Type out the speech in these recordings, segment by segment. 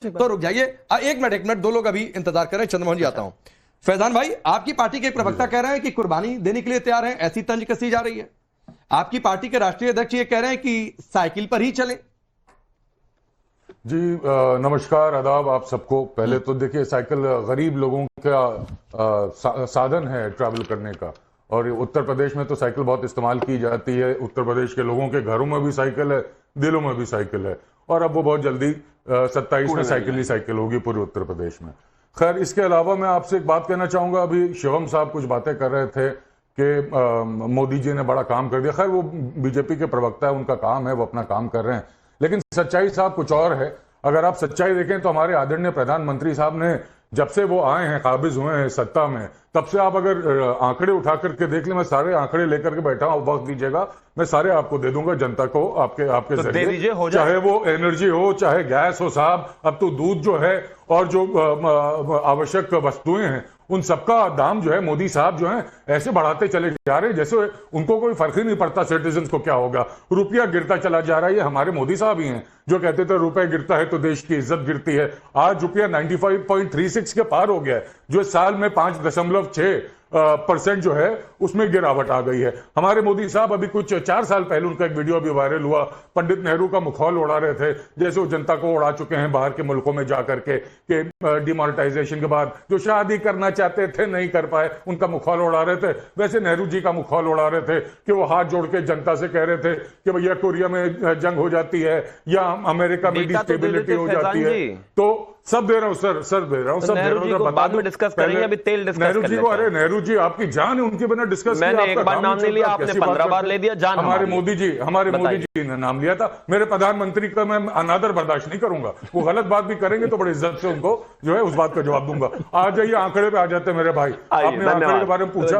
तो रुक जाइए, एक मिनट, दो लोग अभी इंतजार कर रहे हैं। चंद्रमोहन जी आता हूं। फैजान भाई, आपकी पार्टी के प्रवक्ता कह रहे हैं कि कुर्बानी देने के लिए तैयार हैं, ऐसी तंज कसी जा रही है। आपकी पार्टी के राष्ट्रीय अध्यक्ष ये कह रहे हैं कि साइकिल पर ही चलें। जी नमस्कार, आदाब आप सबको। पहले तो देखिए, साइकिल गरीब लोगों का साधन है ट्रैवल करने का, और उत्तर प्रदेश में तो साइकिल बहुत इस्तेमाल की जाती है। उत्तर प्रदेश के लोगों के घरों में भी साइकिल है, दिलों में भी साइकिल है, और अब वो बहुत जल्दी 27 में साइकिल ही साइकिल होगी पूरे उत्तर प्रदेश में। खैर, इसके अलावा मैं आपसे एक बात कहना चाहूंगा। अभी शिवम साहब कुछ बातें कर रहे थे कि मोदी जी ने बड़ा काम कर दिया। खैर, वो बीजेपी के प्रवक्ता है, उनका काम है, वो अपना काम कर रहे हैं, लेकिन सच्चाई साहब कुछ और है। अगर आप सच्चाई देखें तो हमारे आदरणीय प्रधानमंत्री साहब ने जब से वो आए हैं, काबिज हुए हैं सत्ता में, तब से आप अगर आंकड़े उठा करके देख लें, मैं सारे आंकड़े लेकर के बैठा हूं, वक्त दीजिएगा, मैं सारे आपको दे दूंगा जनता को, आपके तो जरिए, चाहे वो एनर्जी हो, चाहे गैस हो साहब, अब तो दूध जो है और जो आवश्यक वस्तुएं हैं, उन सबका दाम जो है मोदी साहब जो है ऐसे बढ़ाते चले जा रहे हैं जैसे उनको कोई फर्क ही नहीं पड़ता सिटीजन को क्या होगा। रुपया गिरता चला जा रहा है। ये हमारे मोदी साहब ही हैं जो कहते थे रुपया गिरता है तो देश की इज्जत गिरती है। आज रुपया 95.36 के पार हो गया है, जो साल में 5.6% जो है उसमें गिरावट आ गई है। हमारे मोदी साहब अभी कुछ 4 साल पहले उनका एक वीडियो अभी वायरल हुआ, पंडित नेहरू का मुखौल उड़ा रहे थे, जैसे वो जनता को उड़ा चुके हैं बाहर के मुल्कों में जाकर के डिमोनेटाइजेशन के बाद जो शादी करना चाहते थे नहीं कर पाए, उनका मुखौल उड़ा रहे थे। वैसे नेहरू जी का मुखौल उड़ा रहे थे कि वो हाथ जोड़ के जनता से कह रहे थे कि भैया कोरिया में जंग हो जाती है या अमेरिका में डिस्टेबिलिटी हो जाती है। तो सब दे रहा हूं सर दे रहा हूं, सब दे रहा हूं। बाद में डिस्कस करेंगे, अभी तेल डिस्कस नेहरू जी को, अरे नेहरू जी आपकी जान है, उनके बिना डिस्कस मैंने एक बार नाम नहीं लिया, आपने 15 बार ले दिया जान। हमारे मोदी जी ने नाम लिया था। मेरे प्रधानमंत्री का मैं अनादर बर्दाश्त नहीं करूंगा। वो गलत बात भी करेंगे तो बड़ी इज्जत से उनको जो है उस बात का जवाब दूंगा। आ जाइए, आंकड़े पे आ जाते हैं मेरे भाई। आपने आंकड़े के बारे में पूछा,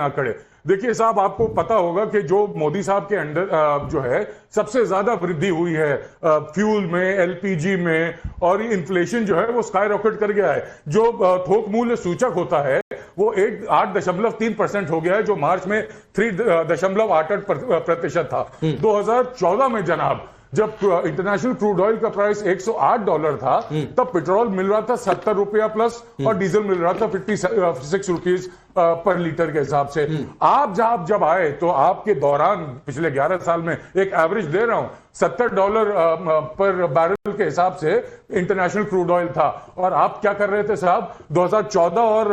आंकड़े देखिए साहब, आपको पता होगा कि जो मोदी साहब के अंडर जो है सबसे ज्यादा वृद्धि हुई है फ्यूल में, एलपीजी में, और इन्फ्लेशन जो है वो स्काई रॉकेट कर गया है। जो थोक मूल्य सूचक होता है वो 8.3% हो गया है, जो मार्च में 3.88% था। 2014 में जनाब, जब इंटरनेशनल क्रूड ऑयल का प्राइस $108 था, तब पेट्रोल मिल रहा था 70 रुपया प्लस, और डीजल मिल रहा था 56 रुपीज पर लीटर के हिसाब से। आप जब आए तो आपके दौरान पिछले 11 साल में एक एवरेज दे रहा हूं, $70 पर बैरल के हिसाब से इंटरनेशनल क्रूड ऑयल था। और आप क्या कर रहे थे साहब, 2014 और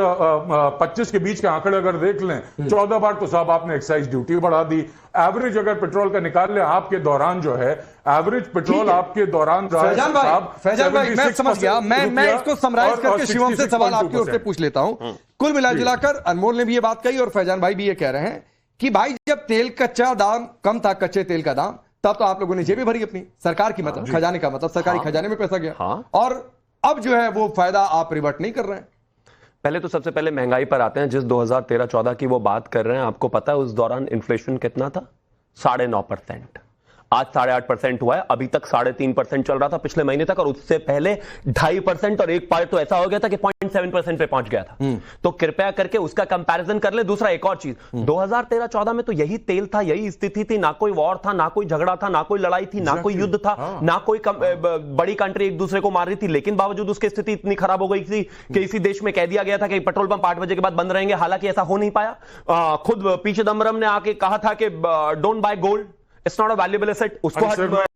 25 के बीच के आंकड़े अगर देख लें, 14 बार तो साहब आपने एक्साइज ड्यूटी बढ़ा दी। एवरेज अगर पेट्रोल का निकाल लें आपके दौरान जो है, एवरेज पेट्रोल आपके दौरान फैजान भाई मैं समझ गया। मैं इसको समराइज करके शिवम से सवाल आपकी ओर से पूछ लेता हूं। कुल मिलाजुलाकर अनमोल ने भी ये बात कही और फैजान भाई भी ये कह रहे हैं कि भाई जब तेल कच्चा दाम कम था, कच्चे तेल का दाम, तब तो आप लोगों ने जेबें भरी अपनी, सरकार की मतलब खजाने का मतलब सरकारी खजाने में पैसा गया, और अब जो है वो फायदा आप रिवर्ट नहीं कर रहे हैं। पहले तो सबसे पहले महंगाई पर आते हैं। जिस 2013-14 की वो बात कर रहे हैं, आपको पता है उस दौरान इन्फ्लेशन कितना था? 9.5%। आज 8.5% हुआ है। अभी तक 3.5% चल रहा था पिछले महीने तक, और उससे पहले 2.5%, और एक पार्ट तो ऐसा हो गया था कि 0.7% पे पहुंच गया था। तो कृपया करके उसका कंपैरिजन कर ले। दूसरा एक और चीज, 2013-14 में तो यही तेल था, यही स्थिति थी, ना कोई वॉर था, ना कोई झगड़ा था, ना कोई लड़ाई थी, ना कोई युद्ध था, ना कोई बड़ी कंट्री एक दूसरे को मार रही थी, लेकिन बावजूद उसकी स्थिति इतनी खराब हो गई थी कि इसी देश में कह दिया गया था कि पेट्रोल पंप 8 बजे के बाद बंद रहेंगे। हालांकि ऐसा हो नहीं पाया। खुद पी चिदम्बरम ने आके कहा था कि don't by gold, it's not a valuable asset, उसको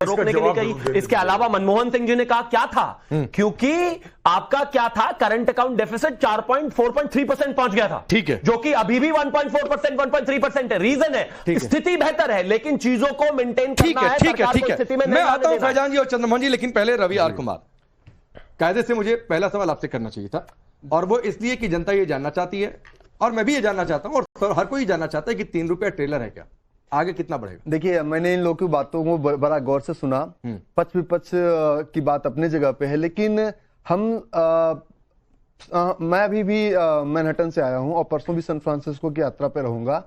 रोकने के लिए कही। इसके अलावा मनमोहन सिंह जी ने कहा क्या था, क्योंकि आपका क्या था, करंट अकाउंट डेफिसिट 4.3% पहुंच गया था, ठीक है, जो कि अभी भी 1.4%, 1.3% है। रीजन है स्थिति बेहतर है, लेकिन चीजों को मेंटेन करना है। ठीक है, मैं आता हूं फैजान जी और चंद्रमोहन जी, लेकिन पहले रवि आर कुमार। कायदे से मुझे पहला सवाल आपसे करना चाहिए था, और वो इसलिए कि जनता ये जानना चाहती है, और मैं भी ये जानना चाहता हूं, और हर कोई जानना चाहता है कि 3 रुपया ट्रेलर है क्या, आगे कितना बढ़ेगा? देखिए, मैंने इन लोगों की बातों को बड़ा गौर से सुना। पक्ष विपक्ष की बात अपने जगह पे है, लेकिन मैं अभी भी मैनहट्टन से आया हूं और परसों भी सैन फ्रांसिस्को की यात्रा पे रहूंगा।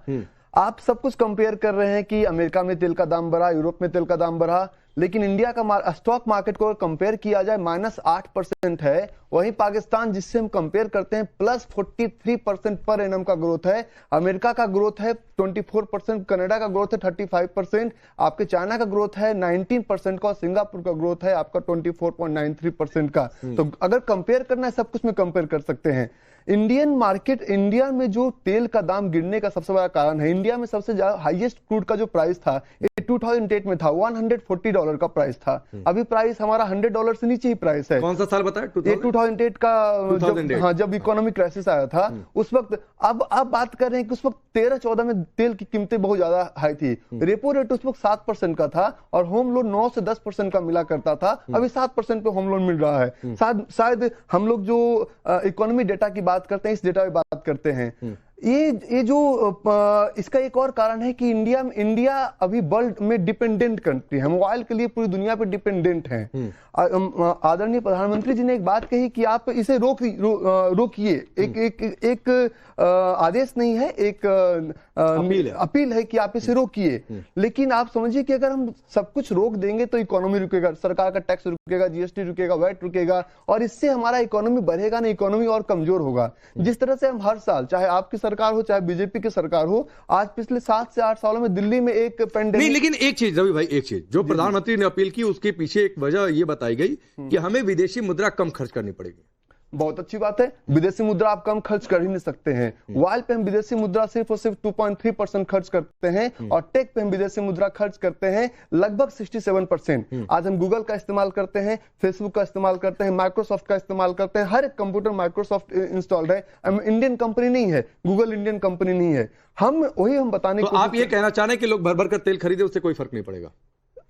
आप सब कुछ कंपेयर कर रहे हैं कि अमेरिका में तेल का दाम बढ़ा, यूरोप में तेल का दाम बढ़ा, लेकिन इंडिया का स्टॉक मार्केट को कंपेयर किया जाए -8% है, वहीं पाकिस्तान जिससे हम कंपेयर करते हैं +43% पर एनम का ग्रोथ है, अमेरिका का ग्रोथ है 24%, कनाडा का ग्रोथ है 35%, आपके चाइना का ग्रोथ है 19% का, और सिंगापुर का ग्रोथ है आपका 24.93% का। तो अगर कंपेयर करना है सब कुछ में कंपेयर कर सकते हैं। इंडियन मार्केट, इंडिया में जो तेल का दाम गिरने का सबसे बड़ा कारण है, इंडिया में सबसे ज्यादा हाईएस्ट क्रूड का जो प्राइस था ये 2008 में था, $140 का प्राइस था। अभी प्राइस हमारा $100 से नीचे ही प्राइस है। कौन सा साल बताया? 2008 का 2008। जब इकोनॉमिक क्राइसिस आया था उस वक्त। अब बात कर रहे हैं कि उस वक्त 13-14 में तेल की कीमतें बहुत ज्यादा हाई थी, रेपो रेट उस वक्त 7% का था और होम लोन 9 से 10% का मिला करता था, अभी 7% पे होम लोन मिल रहा है। शायद हम लोग जो इकोनॉमी डेटा की बात करते हैं, इस डेटा पे बात करते हैं, ये जो इसका एक और कारण है कि इंडिया अभी वर्ल्ड में डिपेंडेंट कंट्री है, मोबाइल के लिए पूरी दुनिया पे डिपेंडेंट है। आदरणीय प्रधानमंत्री जी ने एक बात कही कि आप इसे रोकिए, एक आदेश नहीं है, एक अपील है कि आप इसे रोकिए। लेकिन आप समझिए कि अगर हम सब कुछ रोक देंगे तो इकोनॉमी रुकेगा, सरकार का टैक्स रुकेगा, जीएसटी रुकेगा, वैट रुकेगा, और इससे हमारा इकोनॉमी बढ़ेगा नहीं, इकोनॉमी और कमजोर होगा। जिस तरह से हम हर साल, चाहे आपकी सरकार हो चाहे बीजेपी की सरकार हो, आज पिछले 7 से 8 सालों में दिल्ली में एक पेंडेमिक नहीं, लेकिन एक चीज रवि भाई, एक चीज जो प्रधानमंत्री ने अपील की उसके पीछे एक वजह ये बताई गई कि हमें विदेशी मुद्रा कम खर्च करनी पड़ेगी। बहुत अच्छी बात है, विदेशी मुद्रा आप कम खर्च कर ही नहीं सकते हैं। ऑयल पे हम विदेशी मुद्रा सिर्फ और सिर्फ 2.3% खर्च करते हैं, और टेक पे हम विदेशी मुद्रा खर्च करते हैं लगभग 67%। आज हम गूगल का इस्तेमाल करते हैं, फेसबुक का इस्तेमाल करते हैं, माइक्रोसॉफ्ट का इस्तेमाल करते हैं, हर एक कंप्यूटर माइक्रोसॉफ्ट इंस्टॉल्ड है। इंडियन कंपनी नहीं है, गूगल इंडियन कंपनी नहीं है। हम बताने तो आप ये कहना चाह रहे हैं कि लोग भर भर कर तेल खरीदे उससे कोई फर्क नहीं पड़ेगा,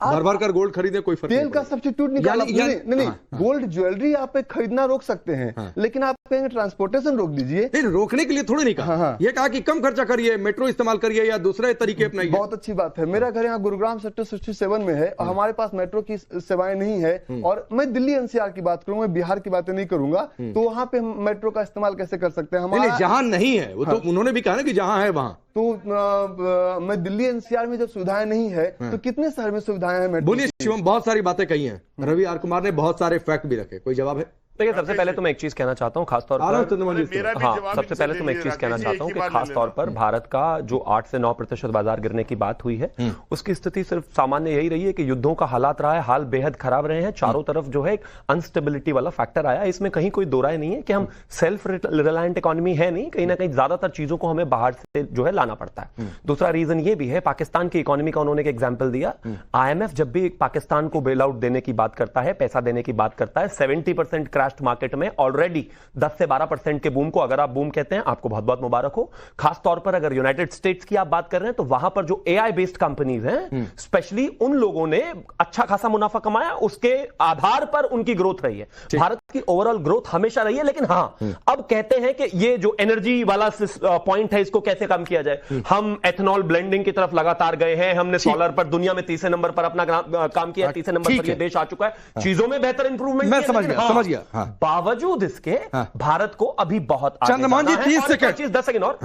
भर भर कर गोल्ड खरीदे कोई फर्क तेल का सब्स्टिट्यूट निकाला नहीं, गोल्ड ज्वेलरी आप खरीदना रोक सकते हैं, लेकिन आप कहेंगे ट्रांसपोर्टेशन रोक दीजिए। नहीं, रोकने के लिए थोड़ी नहीं कहा, ये कहा कि कम खर्चा करिए, मेट्रो इस्तेमाल करिए या दूसरे तरीके अपनाइए। बहुत अच्छी बात है। मेरा घर यहाँ गुरुग्राम सेक्टर 67 में है और हमारे पास मेट्रो की सेवाएं नहीं है, और मैं दिल्ली एनसीआर की बात करूंगा, बिहार की बातें नहीं करूंगा, तो वहां पे हम मेट्रो का इस्तेमाल कैसे कर सकते हैं? हमारा जहां नहीं है वो तो उन्होंने भी कहा ना कि जहां है वहां, तो मैं दिल्ली एनसीआर में जब सुविधाएं नहीं है तो कितने शहर में सुविधाएं हैं? बोलिए शिवम, बहुत सारी बातें कही हैं, रवि आर कुमार ने बहुत सारे फैक्ट भी रखे, कोई जवाब है? देखिए, सबसे पहले तो मैं एक चीज कहना चाहता हूं, खासतौर पर सबसे पहले तो मैं एक चीज कहना चाहता हूं कि खासतौर पर भारत का जो 8 से 9% बाजार गिरने की बात हुई है, उसकी स्थिति सिर्फ सामान्य यही रही है कि युद्धों का हालात रहा है, हाल बेहद खराब रहे हैं, चारों तरफ जो है एक अनस्टेबिलिटी वाला फैक्टर आया। इसमें कहीं कोई दो राय नहीं है कि हम सेल्फ रिलायंट इकोनॉमी है नहीं, कहीं ना कहीं ज्यादातर चीजों को हमें बाहर से जो है लाना पड़ता है। दूसरा रीजन ये भी है, पाकिस्तान की इकोनॉमी का उन्होंने एक एग्जाम्पल दिया। IMF जब भी पाकिस्तान को बेल आउट देने की बात करता है, पैसा देने की बात करता है, 70% क्रैश्ड मार्केट में ऑलरेडी 10 से 12% के बूम को, अगर आप बूम कहते हैं, आपको बहुत बहुत मुबारक हो। खास तौर पर अगर यूनाइटेड स्टेट्स की आप बात कर रहे हैं तो वहां पर जो AI बेस्ड कंपनीज हैं, स्पेशली उन लोगों ने अच्छा खासा मुनाफा कमाया, उसके आधार पर उनकी ग्रोथ रही है। भारत की ओवरऑल ग्रोथ हमेशा रही है, लेकिन हां, अब कहते हैं कि ये जो एनर्जी वाला पॉइंट है, इसको कैसे कम किया जाए। हम एथेनॉल ब्लेंडिंग की तरफ लगातार गए हैं, हमने सोलर पर दुनिया में 3 नंबर पर अपना काम किया, 3 नंबर पर ये देश आ चुका है, चीजों में बेहतर इंप्रूवमेंट। मैं समझ गया। बावजूद इसके भारत को अभी बहुत आगे चंद्रमोहन जी 30 सेकंड 10 सेकंड और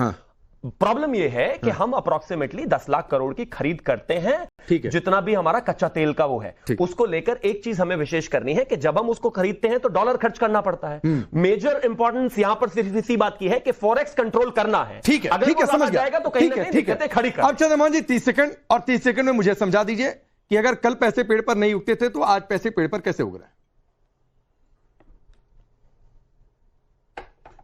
प्रॉब्लम यह है कि हम अप्रोक्सीमेटली 10 लाख करोड़ की खरीद करते हैं, ठीक है, जितना भी हमारा कच्चा तेल का वो है। उसको लेकर एक चीज हमें विशेष करनी है कि जब हम उसको खरीदते हैं तो डॉलर खर्च करना पड़ता है। मेजर इंपॉर्टेंस यहां पर सिर्फ इसी बात की है कि फॉरेक्स कंट्रोल करना है। ठीक है, ठीक है, समझ जाएगा तो कहीं ना कहीं खड़ी कर। अब चंद्रमोहन जी 30 सेकंड, और 30 सेकंड में मुझे समझा दीजिए कि अगर कल पैसे पेड़ पर नहीं उगते थे तो आज पैसे पेड़ पर कैसे उग रहे हैं?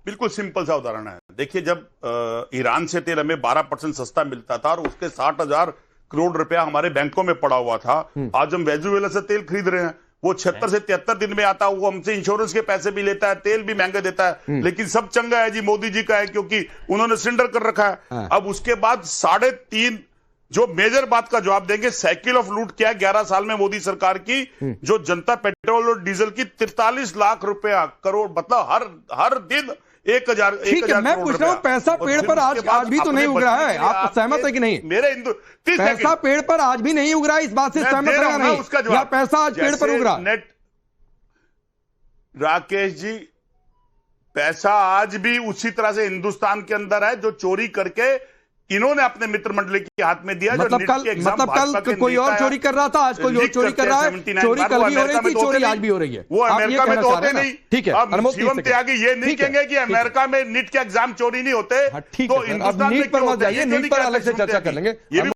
बिल्कुल सिंपल सा उदाहरण है। देखिए, जब ईरान से तेल हमें 12% सस्ता मिलता था और उसके 60,000 करोड़ रुपया हमारे बैंकों में पड़ा हुआ था, आज हम वेनेजुएला से तेल खरीद रहे हैं, वो 76 से 73 दिन में आता है, वो हमसे इंश्योरेंस के पैसे भी लेता है, तेल भी महंगा देता है, लेकिन सब चंगा है जी, मोदी जी का है, क्योंकि उन्होंने सिलेंडर कर रखा है। अब उसके बाद 3.5 जो मेजर बात का जवाब देंगे, साइकिल ऑफ लूट क्या है 11 साल में मोदी सरकार की, जो जनता पेट्रोल और डीजल की 43 लाख रुपया करोड़, मतलब हर दिन 1,000। ठीक है, मैं पूछ रहा हूं, पैसा पेड़ पर आज भी तो नहीं उग रहा है, आप सहमत है कि नहीं? मेरे पैसा पेड़ पर आज भी नहीं उग रहा है, इस बात से सहमत है नहीं? उसका जवाब, या पैसा आज पेड़ पर उग रहा? नेट राकेश जी, पैसा आज भी उसी तरह से हिंदुस्तान के अंदर है जो चोरी करके इन्होंने अपने मित्र मंडली के हाथ में दिया। मतलब कल कोई और चोरी कर रहा था, आज कोई और चोरी कर रहा है। चोरी कल भी हो रही थी, चोरी आज भी हो रही है। वो अमेरिका में तो होते नहीं। ठीक है, अब शिवम त्यागी ये नहीं कहेंगे कि अमेरिका में नीट के एग्जाम चोरी नहीं होते। ठीक है, अब नीट पर मत जाइए, नीट पर अलग से चर्चा कर लेंगे।